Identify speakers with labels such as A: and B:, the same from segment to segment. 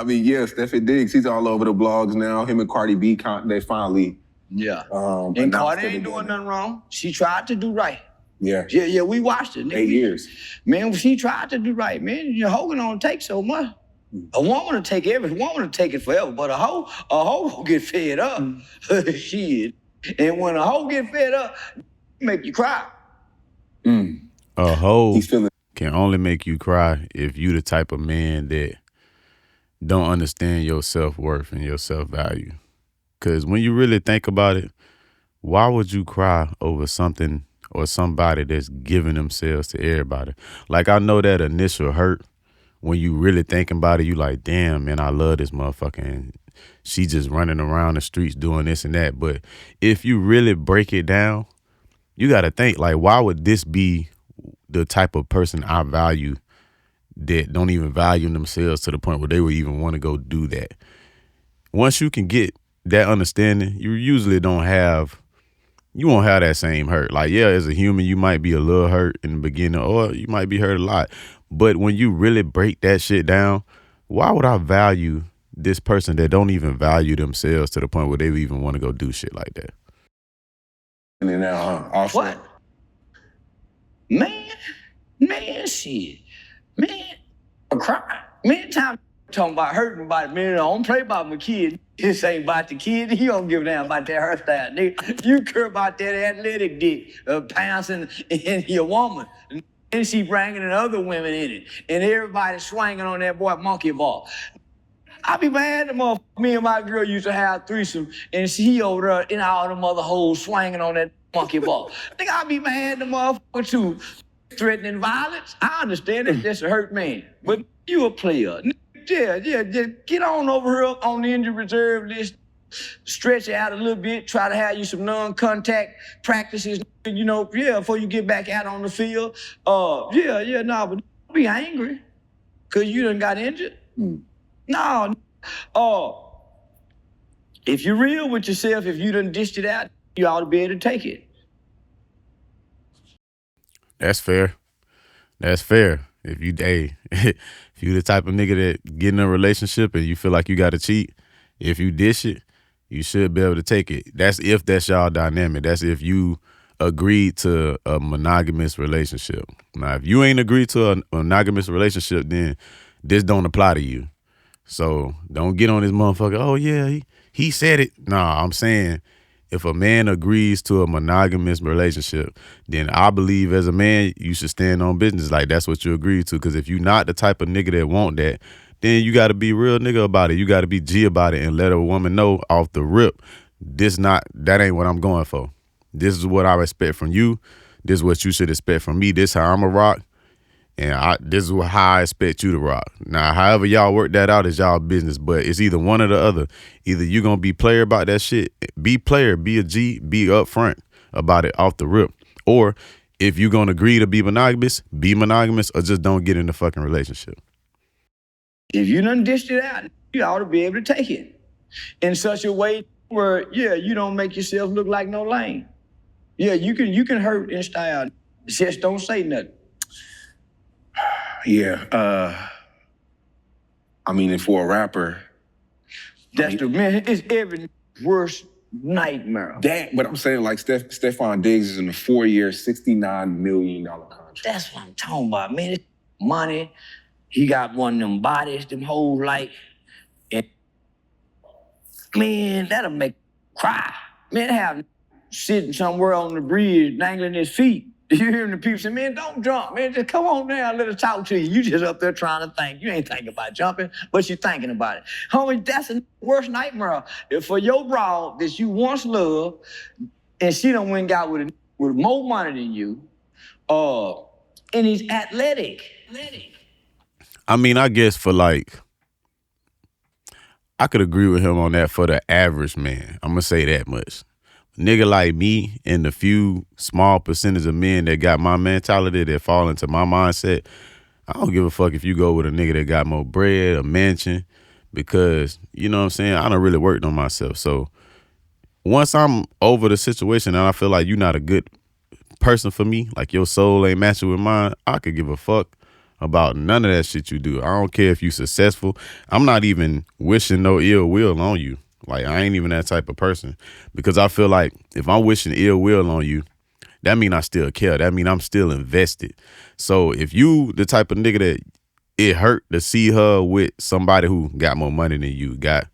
A: I mean, yeah, Stephon Diggs, he's all over the blogs now. Him and Cardi B, they finally.
B: Yeah. And Cardi ain't doing nothing wrong. She tried to do right. Yeah, we watched it.
A: 8 years.
B: Man, she tried to do right, man. Your hoe don't take so much. A woman will take everything. A woman will take it forever, but a hoe will get fed up. Shit. And when a hoe get fed up, make you cry.
C: A hoe can only make you cry if you the type of man that don't understand your self-worth and your self-value. Because when you really think about it, why would you cry over something or somebody that's giving themselves to everybody? Like, I know that initial hurt, when you really thinking about it, you like, damn, man, I love this motherfucker. And she just running around the streets doing this and that. But if you really break it down, you got to think, like, why would this be the type of person I value that don't even value themselves to the point where they would even want to go do that? Once you can get that understanding, you usually won't have that same hurt. Like, yeah, as a human, you might be a little hurt in the beginning, or you might be hurt a lot. But when you really break that shit down, why would I value this person that don't even value themselves to the point where they even want to go do shit like that?
A: And then now,
B: what? Man, shit. Man, I'm crying. Man, time talking about hurting about it. Man, I don't play about my kid. This ain't about the kid. You don't give a damn about that hairstyle, nigga. You care about that athletic dick, pouncing in your woman. And she bringing in other women in it. And everybody swinging on that boy monkey ball. I be mad the motherfucker. Me and my girl used to have threesome, and she over there in all them other hoes swinging on that monkey ball. Think I be mad the motherfucker too. Threatening violence. I understand it. That's a hurt man. But you a player. Yeah, just get on over here on the injury reserve list. Stretch it out a little bit. Try to have you some non-contact practices, before you get back out on the field. But don't be angry because you done got injured. No. If you're real with yourself, if you done dished it out, you ought to be able to take it.
C: That's fair. If you the type of nigga that get in a relationship and you feel like you got to cheat, if you dish it, you should be able to take it. That's if that's y'all dynamic. That's if you agreed to a monogamous relationship. Now, if you ain't agreed to a monogamous relationship, then this don't apply to you. So don't get on this motherfucker, oh yeah, he said it. Nah, I'm saying if a man agrees to a monogamous relationship, then I believe as a man, you should stand on business. Like, that's what you agreed to. Because if you're not the type of nigga that want that, then you got to be real nigga about it. You got to be G about it and let a woman know off the rip, that ain't what I'm going for. This is what I expect from you. This is what you should expect from me. This how I'm a rock. And this is how I expect you to rock. Now, however y'all work that out is y'all business, but it's either one or the other. Either you going to be player about that shit, be player, be a G, be upfront about it off the rip. Or if you going to agree to be monogamous, or just don't get in the fucking relationship.
B: If you done dished it out, you ought to be able to take it in such a way where, you don't make yourself look like no lame. Yeah, you can hurt in style. Just don't say nothing.
A: Yeah, I mean, and for a rapper,
B: it's every worst nightmare.
A: But I'm saying, like, Stephon Diggs is in a 4-year, $69 million contract.
B: That's what I'm talking about, man. It's money. He got one of them bodies, them whole like, and man, that'll make cry. Man, have sitting somewhere on the bridge, dangling his feet. You hear the people say, man, don't jump, man. Just come on down, let us talk to you. You just up there trying to think. You ain't thinking about jumping, but you're thinking about it. Homie, that's the worst nightmare. If for your broad that you once loved, and she done went and got with more money than you, and he's athletic.
C: I mean, I guess I could agree with him on that for the average man. I'm going to say that much. Nigga like me and the few small percentage of men that got my mentality that fall into my mindset, I don't give a fuck if you go with a nigga that got more bread, a mansion, because, you know what I'm saying, I done really worked on myself. So once I'm over the situation and I feel like you're not a good person for me, like your soul ain't matching with mine, I could give a fuck. about none of that shit you do. I don't care if you successful. I'm not even wishing no ill will on you. Like, I ain't even that type of person, because I feel like if I'm wishing ill will on you, that mean I still care. That mean I'm still invested. So if you the type of nigga that it hurt to see her with somebody who got more money than you, got,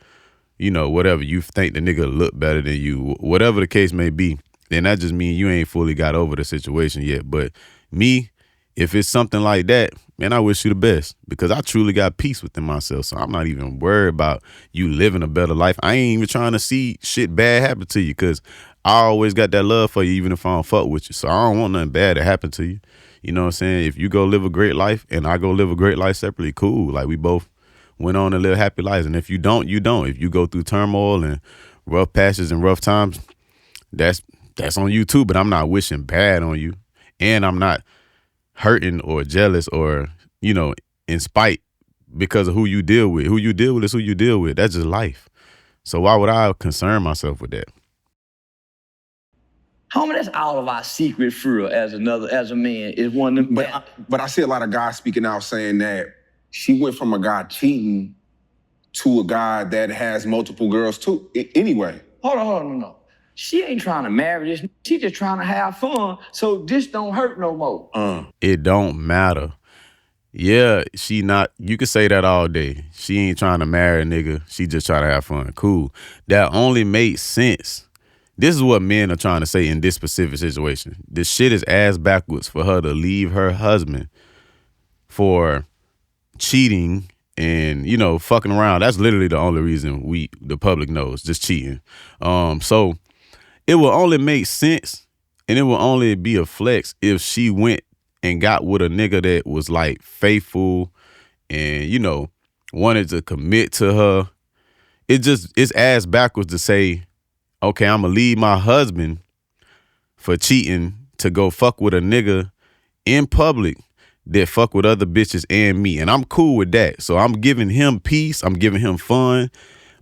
C: you know, whatever, you think the nigga look better than you, whatever the case may be, then that just means you ain't fully got over the situation yet. But me, if it's something like that, man, I wish you the best, because I truly got peace within myself. So I'm not even worried about you living a better life. I ain't even trying to see shit bad happen to you, because I always got that love for you, even if I don't fuck with you. So I don't want nothing bad to happen to you. You know what I'm saying? If you go live a great life and I go live a great life separately, cool. Like, we both went on to live happy lives. And if you don't, you don't. If you go through turmoil and rough patches and rough times, that's on you too. But I'm not wishing bad on you. And I'm not hurting or jealous or, you know, in spite because of who you deal with. Who you deal with is who you deal with. That's just life. So why would I concern myself with that?
B: Homie, that's all of our secret for real as a man is one of them.
A: But I see a lot of guys speaking out saying that she went from a guy cheating to a guy that has multiple girls too. Anyway.
B: Hold on, no. She ain't trying to marry this. She just trying to have fun, so this don't hurt no more.
C: It don't matter. Yeah, she not, you could say that all day. She ain't trying to marry a nigga. She just trying to have fun. Cool. That only makes sense. This is what men are trying to say in this specific situation. This shit is ass backwards for her to leave her husband for cheating and, you know, fucking around. That's literally the only reason the public knows, just cheating. So it will only make sense, and it will only be a flex if she went and got with a nigga that was like faithful and, you know, wanted to commit to her. It's ass backwards to say, okay, I'm gonna leave my husband for cheating to go fuck with a nigga in public that fuck with other bitches and me. And I'm cool with that. So I'm giving him peace. I'm giving him fun.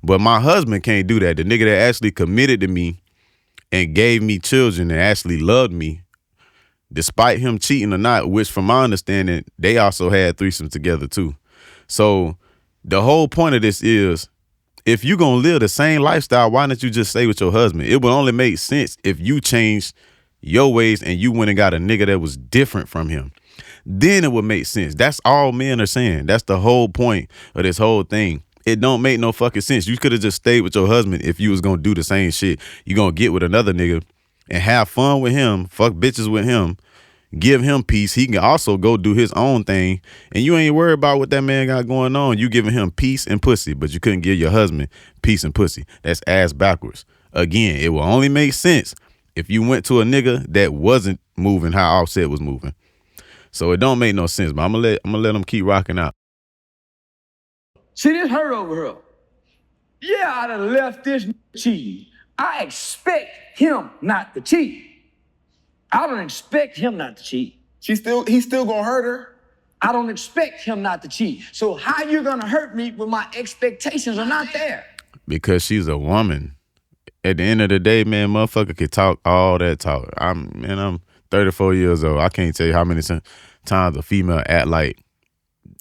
C: But my husband can't do that. The nigga that actually committed to me and gave me children and actually loved me, despite him cheating or not, which from my understanding, they also had threesomes together too. So the whole point of this is, if you gonna live the same lifestyle, why don't you just stay with your husband? It would only make sense if you changed your ways and you went and got a nigga that was different from him. Then it would make sense. That's all men are saying. That's the whole point of this whole thing. It don't make no fucking sense. You could have just stayed with your husband if you was gonna do the same shit. You gonna get with another nigga and have fun with him, fuck bitches with him, give him peace. He can also go do his own thing, and you ain't worried about what that man got going on. You giving him peace and pussy, but you couldn't give your husband peace and pussy. That's ass backwards. Again, it will only make sense if you went to a nigga that wasn't moving how Offset was moving. So it don't make no sense, but I'm gonna let them keep rocking out.
B: See, this hurt over her. Yeah, I'd have left this cheating. I expect him not to cheat. I don't expect him not to cheat.
A: He's still gonna hurt her.
B: I don't expect him not to cheat. So how you gonna hurt me when my expectations are not there? Because
C: she's a woman. At the end of the day, man, motherfucker could talk all that talk. I'm 34 years old. I can't tell you how many times a female act like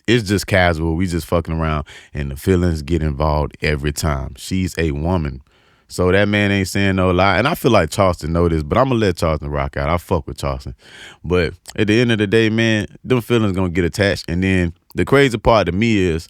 C: it's just casual. We just fucking around, and the feelings get involved every time. She's a woman. So that man ain't saying no lie. And I feel like Charleston know this, but I'm going to let Charleston rock out. I fuck with Charleston. But at the end of the day, man, them feelings going to get attached. And then the crazy part to me is,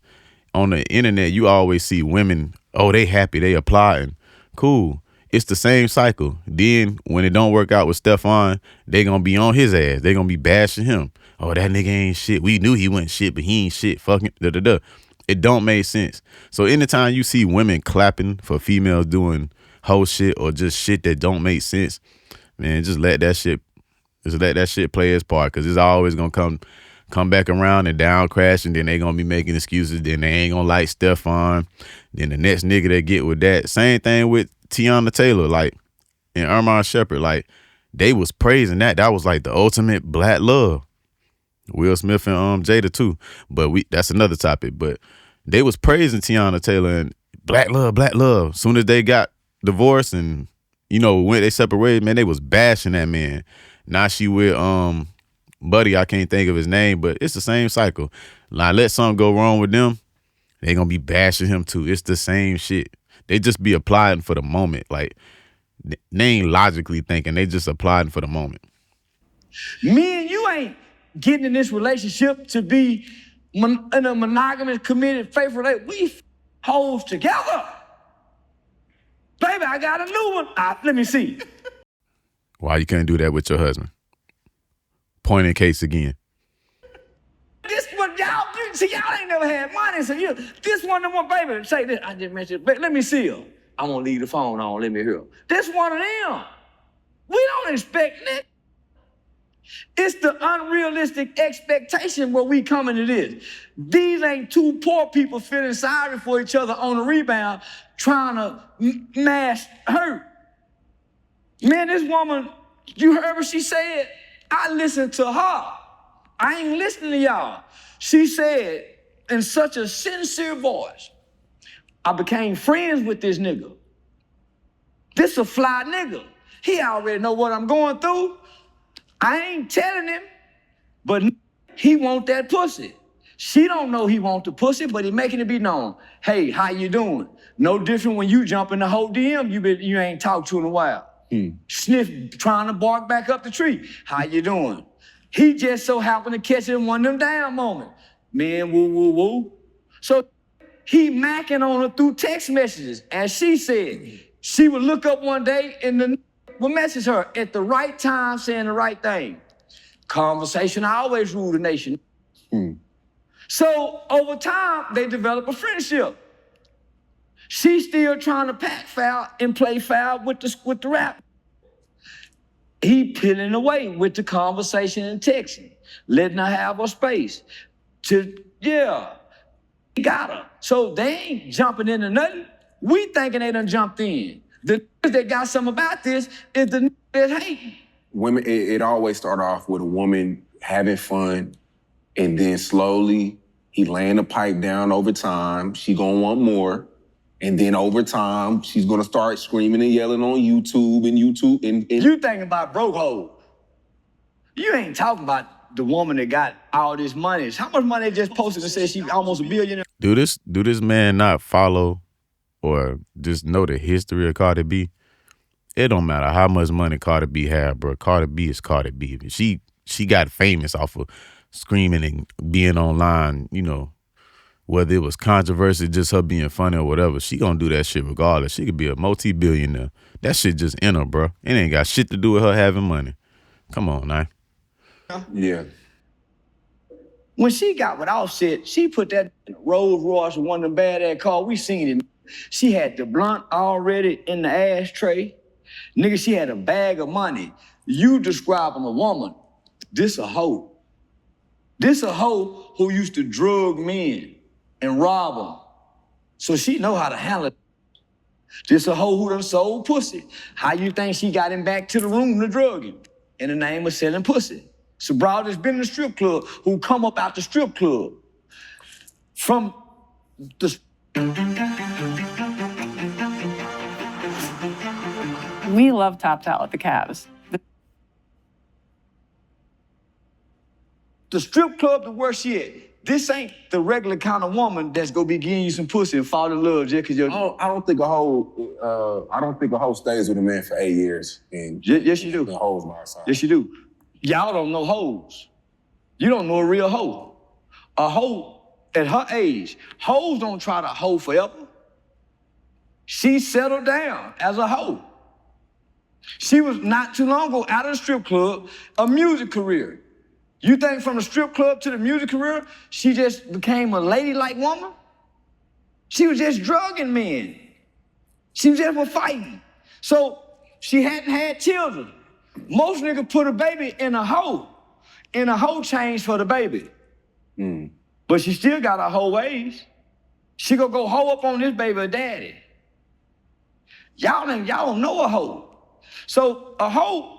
C: on the internet, you always see women, oh, they happy, they applauding. Cool. It's the same cycle. Then when it don't work out with Stephon, they going to be on his ass. They going to be bashing him. Oh, that nigga ain't shit. We knew he wasn't shit, but he ain't shit. Fucking da-da-da. It don't make sense. So anytime you see women clapping for females doing whole shit or just shit that don't make sense, man, just let that shit play its part, because it's always gonna come back around and down crash, and then they gonna be making excuses. Then they ain't gonna like Stephon. Then the next nigga that get with that. Same thing with Tiana Taylor, like, and Armand Shepherd, like, they was praising that. That was like the ultimate black love. Will Smith and Jada too, but that's another topic. But they was praising Tiana Taylor and black love, black love. Soon as they got divorced and, you know, when they separated, man, they was bashing that man. Now she with buddy, I can't think of his name, but it's the same cycle. Like, let something go wrong with them, they gonna be bashing him too. It's the same shit. They just be applying for the moment. Like, they ain't logically thinking. They just applying for the moment.
B: Me and you ain't getting in this relationship to be in a monogamous, committed, faithful relationship. We hoes together. Baby, I got a new one. Let me see.
C: Why you can't do that with your husband? Point in case again.
B: This one, y'all ain't never had money, so this one, baby, say this. I just mentioned, let me see her. I'm gonna leave the phone on, let me hear her. This one of them. We don't expect that. It's the unrealistic expectation where we come into this. These ain't two poor people feeling sorry for each other on the rebound, trying to mask hurt. Man, this woman, you heard what she said? I listened to her. I ain't listening to y'all. She said in such a sincere voice, I became friends with this nigga. This a fly nigga. He already know what I'm going through. I ain't telling him, but he want that pussy. She don't know he want the pussy, but he making it be known. Hey, how you doing? No different when you jump in the whole DM you ain't talked to in a while. Sniff, trying to bark back up the tree. How you doing? He just so happened to catch it in one of them down moments. Man, woo, woo, woo. So he macking on her through text messages. As she said, she would look up one day and the would message her at the right time saying the right thing. Conversation always rule the nation. So over time, they develop a friendship. She's still trying to pack foul and play foul with the rap. He peeling away with the conversation and texting, letting her have her space. He got her. So they ain't jumping into nothing. We thinking they done jumped in. The niggas that got something about this is the niggas that hate.
A: Women, it always start off with a woman having fun, and then slowly he laying the pipe down over time. She gonna want more. And then over time, she's gonna start screaming and yelling on YouTube and
B: You thinking about broke hoes. You ain't talking about the woman that got all this money. How much money they just posted and said she almost a billionaire?
C: Do this man not follow or just know the history of Cardi B? It don't matter how much money Cardi B had, bro. Cardi B is Cardi B. She got famous off of screaming and being online, you know, whether it was controversy, just her being funny or whatever. She gonna do that shit regardless. She could be a multi-billionaire. That shit just in her, bro. It ain't got shit to do with her having money. Come on, man.
A: Yeah.
B: When she got with Offset, she put that in a Rolls Royce, one of them badass cars. We seen it. She had the blunt already in the ashtray. Nigga, she had a bag of money. You describing a woman, this a hoe. This a hoe who used to drug men and rob them. So she know how to handle it. This a hoe who done sold pussy. How you think she got him back to the room to drug him? In the name of selling pussy. So broad that's been in the strip club, who come up out the strip club. From the...
D: We love Top Towel at the Cavs.
B: The strip club to where she at. This ain't the regular kind of woman that's gonna be giving you some pussy and fall in love just because you're...
A: I don't think a hoe stays with a man for 8 years. And
B: yes, you do.
A: the hoes by her side.
B: Yes, you do. Y'all don't know hoes. You don't know a real hoe. A hoe at her age, hoes don't try to hoe forever. She settled down as a hoe. She was not too long ago out of the strip club, a music career. You think from the strip club to the music career, she just became a ladylike woman? She was just drugging men. She was just for fighting. So she hadn't had children. Most niggas put a baby in a hoe change for the baby. But she still got her hoe ways. She gonna go hoe up on this baby or daddy. Y'all don't know a hoe. So a hoe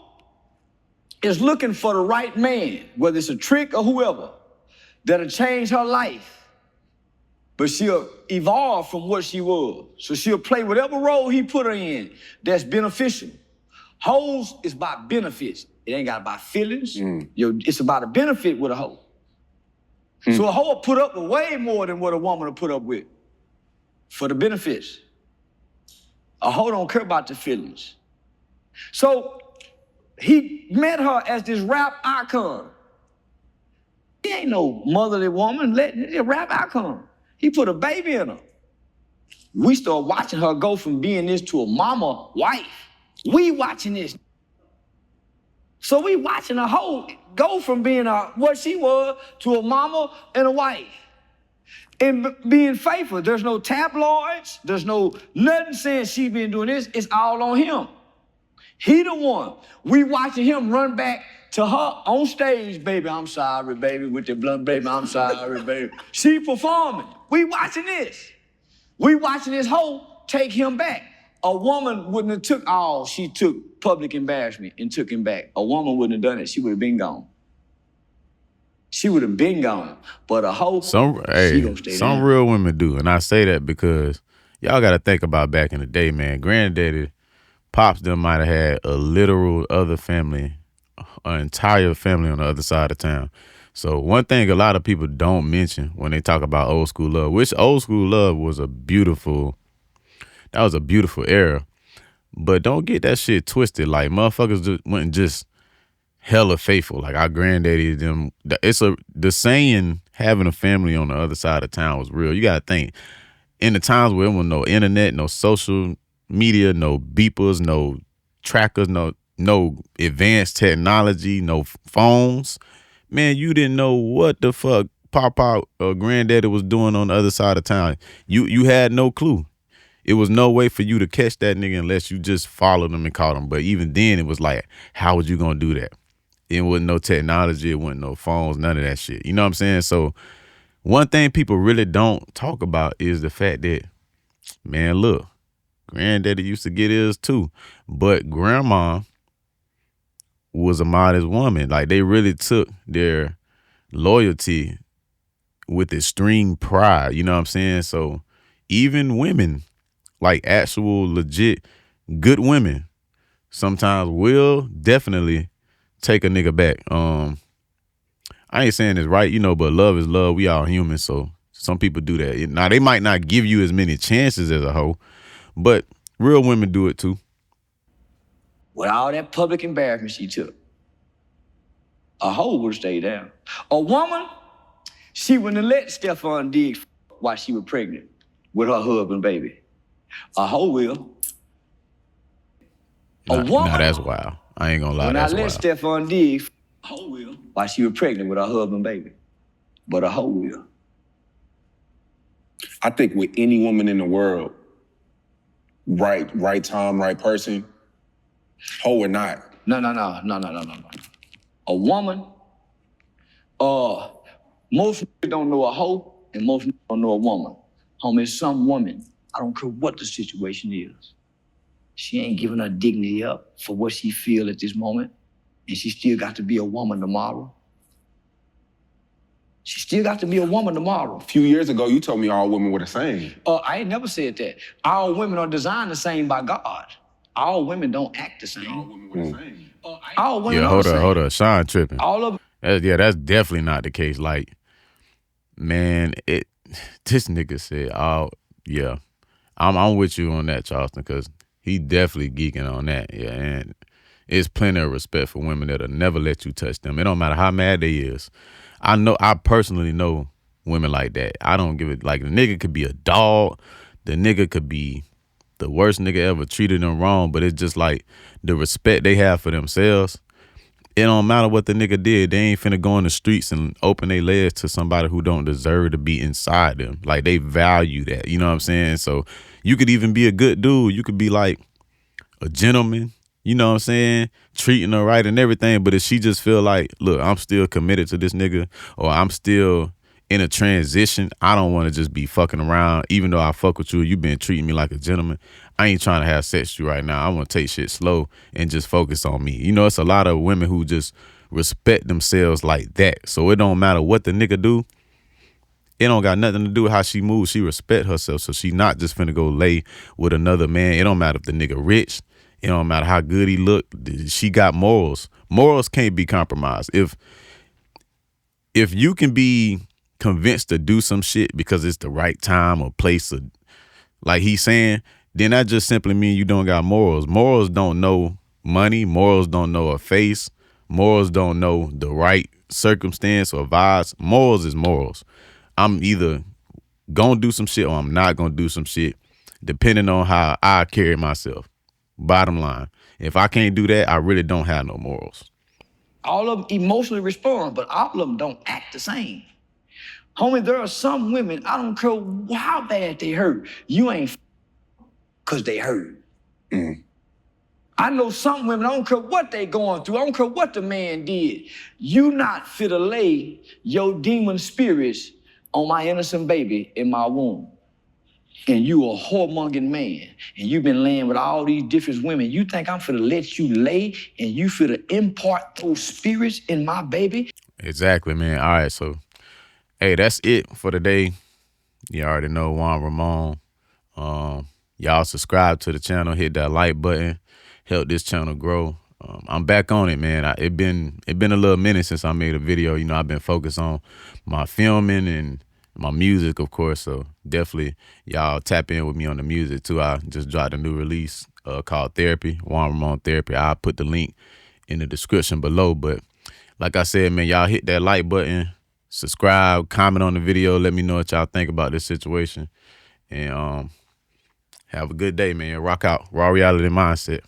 B: is looking for the right man, whether it's a trick or whoever, that'll change her life. But she'll evolve from what she was. So she'll play whatever role he put her in that's beneficial. Hoes is about benefits. It ain't got about feelings. It's about a benefit with a hoe. So a hoe will put up with way more than what a woman will put up with for the benefits. A hoe don't care about the feelings. So he met her as this rap icon. He ain't no motherly woman, a rap icon. He put a baby in her. We started watching her go from being this to a mama wife. We watching this. So we watching a hoe go from being what she was to a mama and a wife. And being faithful. There's no tabloids. There's no nothing saying she been doing this. It's all on him. He the one. We watching him run back to her on stage, baby, I'm sorry, baby, with the blunt, baby, I'm sorry, baby. She performing. We watching this. We watching this hoe take him back. A woman wouldn't have took all she took public embarrassment and took him back. A woman wouldn't have done it. She would have been gone. She would have been gone. But a hoe, she gonna stay
C: some
B: there.
C: real women do. And I say that because y'all got to think about back in the day, man. Granddaddy, pops them might have had a literal other family, an entire family on the other side of town. So one thing a lot of people don't mention when they talk about old school love, which old school love was a beautiful era. But don't get that shit twisted. Like, motherfuckers wasn't just hella faithful. Like, our granddaddy, them, the saying having a family on the other side of town was real. You got to think, in the times where there was no internet, no social media, no beepers, no trackers, no advanced technology, no phones, man, you didn't know what the fuck Papa or Granddaddy was doing on the other side of town. You had no clue. It was no way for you to catch that nigga unless you just followed him and caught him. But even then, it was like, how was you gonna do that? It wasn't no technology, it wasn't no phones, none of that shit. You know what I'm saying? So one thing people really don't talk about is the fact that, man, look, Granddaddy used to get his too, but Grandma was a modest woman. Like, they really took their loyalty with extreme pride. You know what I'm saying? So even women, like actual legit good women, sometimes will definitely take a nigga back. I ain't saying it's right, but love is love. We all human, so some people do that. Now, they might not give you as many chances as a hoe, but real women do it too.
B: With all that public embarrassment she took, a hoe would stay down. A woman, she wouldn't have let Stephon Diggs while she was pregnant with her husband, baby. A hoe will. A woman,
C: now that's wild. I ain't gonna lie,
B: when I
C: that's
B: let
C: wild.
B: Stephon Diggs, a hoe will, while she was pregnant with her husband, baby. But a hoe will.
A: I think with any woman in the world, right time, right person, hoe or not.
B: No. A woman, most niggas don't know a hoe and most niggas don't know a woman. Homie, some woman, I don't care what the situation is, she ain't giving her dignity up for what she feel at this moment, and she still got to be a woman tomorrow. She still got to be a woman tomorrow.
A: A few years ago, you told me all women were the same.
B: I ain't never said that. All women are designed the same by God. All women don't act the same. All women were the same. All women are the same.
C: Hold up. Sean tripping.
B: All of
C: that's definitely not the case. Like, man, this nigga said, oh, yeah. I'm with you on that, Charleston, because he definitely geeking on that. Yeah, and it's plenty of respect for women that'll never let you touch them. It don't matter how mad they is. I personally know women like that. I don't give it, like, the nigga could be a dog. The nigga could be the worst nigga ever, treated them wrong, but it's just like the respect they have for themselves. It don't matter what the nigga did. They ain't finna go in the streets and open their legs to somebody who don't deserve to be inside them. Like, they value that. You know what I'm saying? So you could even be a good dude. You could be like a gentleman, you know what I'm saying? Treating her right and everything. But if she just feel like, look, I'm still committed to this nigga, or I'm still in a transition, I don't want to just be fucking around. Even though I fuck with you, you been treating me like a gentleman. I ain't trying to have sex with you right now. I want to take shit slow and just focus on me. It's a lot of women who just respect themselves like that. So it don't matter what the nigga do. It don't got nothing to do with how she moves. She respect herself. So she not just finna go lay with another man. It don't matter if the nigga rich. It don't matter how good he looked. She got morals. Morals can't be compromised. If you can be convinced to do some shit because it's the right time or place, or like he's saying, then that just simply means you don't got morals. Morals don't know money. Morals don't know a face. Morals don't know the right circumstance or vibes. Morals is morals. I'm either gonna do some shit or I'm not gonna do some shit, depending on how I carry myself. Bottom line, if I can't do that, I really don't have no morals.
B: All of them emotionally respond, but all of them don't act the same. Homie, there are some women, I don't care how bad they hurt, you ain't because they hurt. I know some women, I don't care what they going through, I don't care what the man did. You not fit to lay your demon spirits on my innocent baby in my womb. And you a whoremongering man, and you've been laying with all these different women. You think I'm finna let you lay and you finna impart those spirits in my baby?
C: Exactly, man. All right, so, hey, that's it for today. You already know Juan Ramon. Y'all subscribe to the channel, hit that like button, help this channel grow. I'm back on it, man. It been a little minute since I made a video. You know, I've been focused on my filming and my music, of course. So definitely y'all tap in with me on the music too. I just dropped a new release called Therapy, Juan Ramon Therapy. I'll put the link in the description below. But like I said, man, y'all hit that like button, subscribe, comment on the video. Let me know what y'all think about this situation. And have a good day, man. Rock out. Raw Reality Mindset.